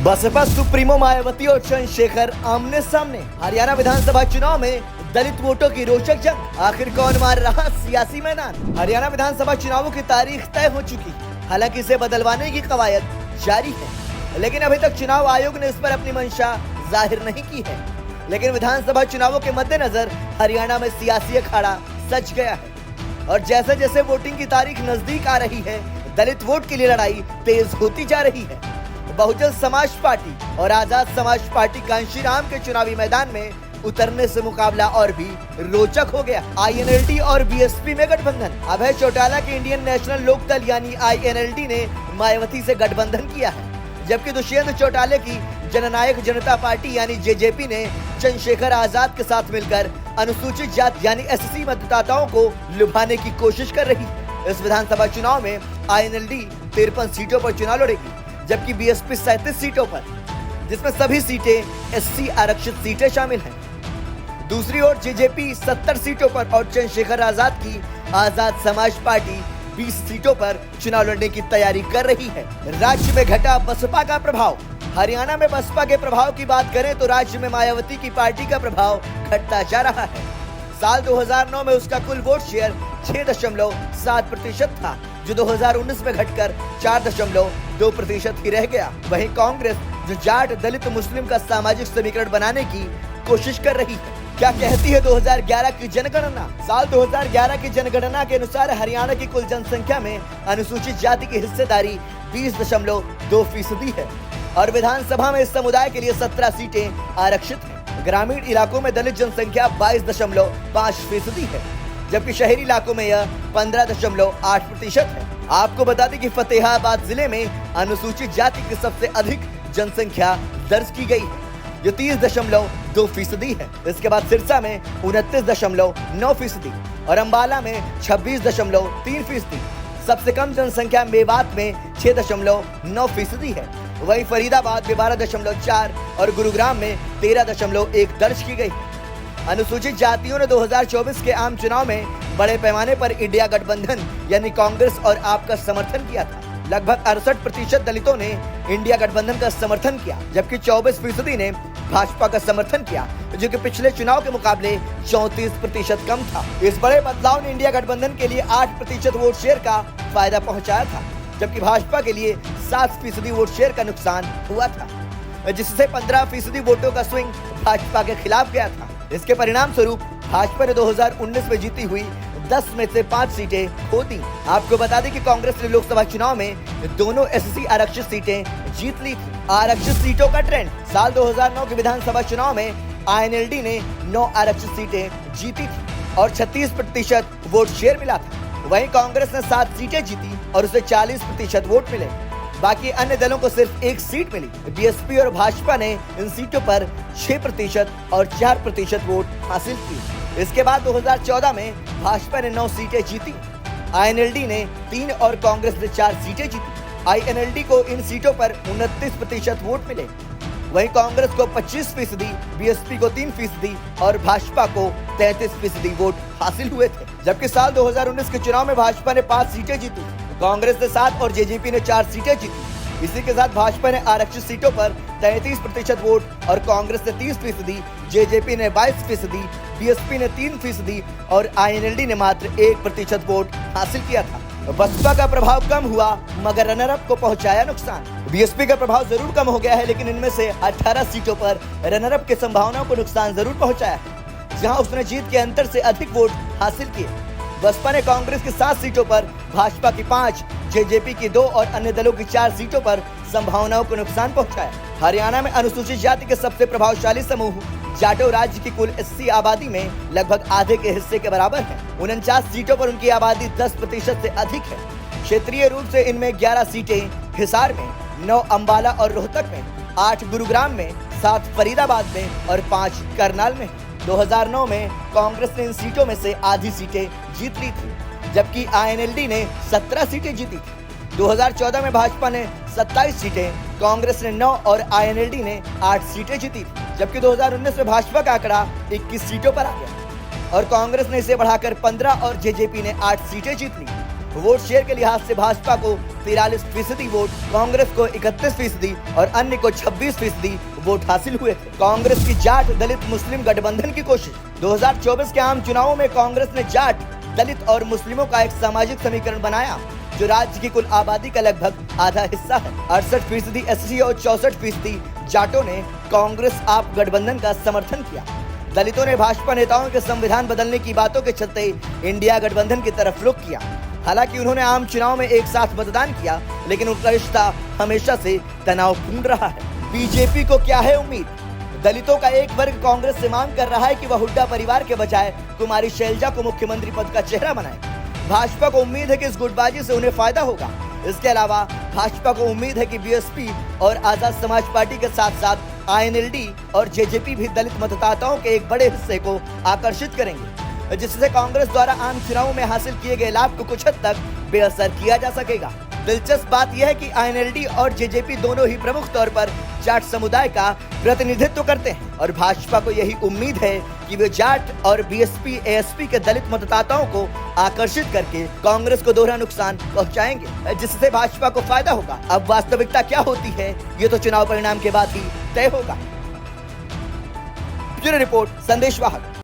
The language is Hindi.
बसपा सुप्रीमो मायावती और चंद्रशेखर आमने सामने। हरियाणा विधानसभा चुनाव में दलित वोटों की रोचक जंग। आखिर कौन मार रहा सियासी मैदान। हरियाणा विधानसभा चुनावों की तारीख तय हो चुकी, हालांकि इसे बदलवाने की कवायद जारी है, लेकिन अभी तक चुनाव आयोग ने इस पर अपनी मंशा जाहिर नहीं की है। लेकिन विधानसभा चुनावों के मद्देनजर हरियाणा में सियासी अखाड़ा सज गया है और जैसे जैसे वोटिंग की तारीख नजदीक आ रही है, दलित वोट के लिए लड़ाई तेज होती जा रही है। बहुजन समाज पार्टी और आजाद समाज पार्टी कांशीराम के चुनावी मैदान में उतरने से मुकाबला और भी रोचक हो गया। आईएनएलडी और बीएसपी में गठबंधन। अभय चौटाला के इंडियन नेशनल लोकदल यानी आईएनएलडी ने मायावती से गठबंधन किया है, जबकि दुष्यंत चौटाले की जननायक जनता पार्टी यानी जेजेपी ने चंद्रशेखर आजाद के साथ मिलकर अनुसूचित जाति यानी एससी मतदाताओं को लुभाने की कोशिश कर रही है। इस विधानसभा चुनाव में आईएनएलडी 53 सीटों पर चुनाव लड़ेगी, जबकि बीएसपी 37 सीटों पर, जिसमें सभी सीटें एससी आरक्षित सीटें शामिल हैं। दूसरी ओर जेजेपी 70 सीटों पर और चंद्रशेखर आजाद की आजाद समाज पार्टी 20 सीटों पर चुनाव लड़ने की तैयारी कर रही है। राज्य में घटा बसपा का प्रभाव। हरियाणा में बसपा के प्रभाव की बात करें तो राज्य में मायावती की पार्टी का प्रभाव घटता जा रहा है। साल 2009 में उसका कुल वोट शेयर 6.7% था, जो 2019 में घटकर 4.2% ही रह गया। वहीं कांग्रेस, जो जाट दलित मुस्लिम का सामाजिक समीकरण बनाने की कोशिश कर रही है। क्या कहती है 2011 की जनगणना। साल 2011 की जनगणना के अनुसार हरियाणा की कुल जनसंख्या में अनुसूचित जाति की हिस्सेदारी 20.2% है और विधानसभा में इस समुदाय के लिए 17 सीटें आरक्षित हैं। ग्रामीण इलाकों में दलित जनसंख्या 22.5% है, जबकि शहरी इलाकों में यह 15.8% है। आपको बता दें कि फतेहाबाद जिले में अनुसूचित जाति की सबसे अधिक जनसंख्या दर्ज की गई है, जो 30.2% है। इसके बाद सिरसा में 29.9% और अंबाला में 26.3%। सबसे कम जनसंख्या मेवात में 6.9% है। वहीं फरीदाबाद में 12.4 और गुरुग्राम में 13.1 दर्ज की गई। अनुसूचित जातियों ने 2024 के आम चुनाव में बड़े पैमाने पर इंडिया गठबंधन यानी कांग्रेस और आप का समर्थन किया था। लगभग 68% दलितों ने इंडिया गठबंधन का समर्थन किया, जबकि 24% ने भाजपा का समर्थन किया, जो कि पिछले चुनाव के मुकाबले 34% कम था। इस बड़े बदलाव ने इंडिया गठबंधन के लिए 8% वोट शेयर का फायदा पहुंचाया था, जबकि भाजपा के लिए 7% वोट शेयर का नुकसान हुआ था, जिससे 15% वोटों का स्विंग भाजपा के खिलाफ गया था। इसके परिणाम स्वरूप भाजपा ने 2019 में जीती हुई 10 में से 5 सीटें खो दी। आपको बता दें कि कांग्रेस ने लोकसभा चुनाव में दोनों एससी आरक्षित सीटें जीत ली थी। आरक्षित सीटों का ट्रेंड। साल 2009 के विधानसभा चुनाव में आईएनएलडी ने 9 आरक्षित सीटें जीती थी और 36% वोट शेयर मिला था। वहीं कांग्रेस ने 7 सीटें जीती और उसे 40% वोट मिले। बाकी अन्य दलों को सिर्फ 1 सीट मिली। बीएसपी और भाजपा ने इन सीटों पर 6% और 4% वोट हासिल किए। इसके बाद 2014 में भाजपा ने 9 सीटें जीती, आईएनएलडी ने 3 और कांग्रेस ने 4 सीटें जीती। आईएनएलडी को इन सीटों पर 29% वोट मिले। वहीं कांग्रेस को 25%, बीएसपी को 3% और भाजपा को 33% वोट हासिल हुए थे। जबकि साल 2019 के चुनाव में भाजपा ने 5 सीटें जीती, कांग्रेस ने 7 और जेजेपी ने 4 सीटें जीती। इसी के साथ भाजपा ने आरक्षित सीटों पर 33% वोट और कांग्रेस ने 30%, जेजेपी ने 22%, बीएसपी ने 3% और आईएनएलडी ने मात्र 1% वोट हासिल किया था। बसपा का प्रभाव कम हुआ, मगर रनर अप को पहुंचाया नुकसान। बीएसपी का प्रभाव जरूर कम हो गया है, लेकिन इनमें से 18 सीटों पर रनर अप की संभावनाओं को नुकसान जरूर पहुंचाया है, जहां उसने जीत के अंतर से अधिक वोट हासिल किए। बसपा ने कांग्रेस की 7 सीटों पर, भाजपा की 5, जेजेपी की 2 और अन्य दलों की 4 सीटों पर संभावनाओं को नुकसान पहुंचाया। हरियाणा में अनुसूचित जाति के सबसे प्रभावशाली समूह जाटो राज्य की कुल एससी आबादी में लगभग आधे के हिस्से के बराबर है। 49 सीटों पर उनकी आबादी 10% से अधिक है। क्षेत्रीय रूप से इनमें 11 सीटें हिसार में, 9 अंबाला और रोहतक में, 8 गुरुग्राम में, 7 फरीदाबाद में और 5 करनाल में। 2009 में कांग्रेस ने इन सीटों में से आधी सीटें जीत ली थी, जबकि आईएनएलडी ने 17 सीटें जीती थी। 2014 में भाजपा ने 27 सीटें, कांग्रेस ने 9 और आईएनएलडी ने 8 सीटें जीती, जबकि 2019 में भाजपा का आंकड़ा 21 सीटों पर आ गया और कांग्रेस ने इसे बढ़ाकर 15 और जेजेपी ने 8 सीटें जीत ली। वोट शेयर के लिहाज से भाजपा को 43% वोट, कांग्रेस को 31% और अन्य को 26% वोट हासिल हुए थे। कांग्रेस की जाट दलित मुस्लिम गठबंधन की कोशिश। 2024 के आम चुनावों में कांग्रेस ने जाट, दलित और मुस्लिमों का एक सामाजिक समीकरण बनाया जो राज्य की कुल आबादी का लगभग आधा हिस्सा है। 68% एससी और 64% जाटों ने कांग्रेस आप गठबंधन का समर्थन किया। दलितों ने भाजपा नेताओं के संविधान बदलने की बातों के चलते इंडिया गठबंधन की तरफ रुख किया। हालांकि उन्होंने आम चुनाव में एक साथ मतदान किया, लेकिन उनका रिश्ता हमेशा से तनावपूर्ण रहा है। बीजेपी को क्या है उम्मीद? दलितों का एक वर्ग कांग्रेस से मांग कर रहा है कि वह हुड्डा परिवार के बजाय कुमारी शैलजा को मुख्यमंत्री पद का चेहरा बनाए। भाजपा को उम्मीद है कि इस गुटबाजी से उन्हें फायदा होगा। इसके अलावा भाजपा को उम्मीद है कि बीएसपी और आजाद समाज पार्टी के साथ साथ आईएनएलडी और जेजेपी भी दलित मतदाताओं के एक बड़े हिस्से को आकर्षित करेंगे, जिससे कांग्रेस द्वारा आम चुनावों में हासिल किए गए लाभ को कुछ हद तक बेअसर किया जा सकेगा। दिलचस्प बात यह है कि आईएनएलडी और जेजेपी दोनों ही प्रमुख तौर पर जाट समुदाय का प्रतिनिधित्व करते हैं और भाजपा को यही उम्मीद है कि वे जाट और बीएसपी एएसपी के दलित मतदाताओं को आकर्षित करके कांग्रेस को दोहरा नुकसान पहुंचाएंगे, जिससे भाजपा को फायदा होगा। अब वास्तविकता क्या होती है ये तो चुनाव परिणाम के बाद ही तय होगा। ब्यूरो रिपोर्ट, संदेश वाहक।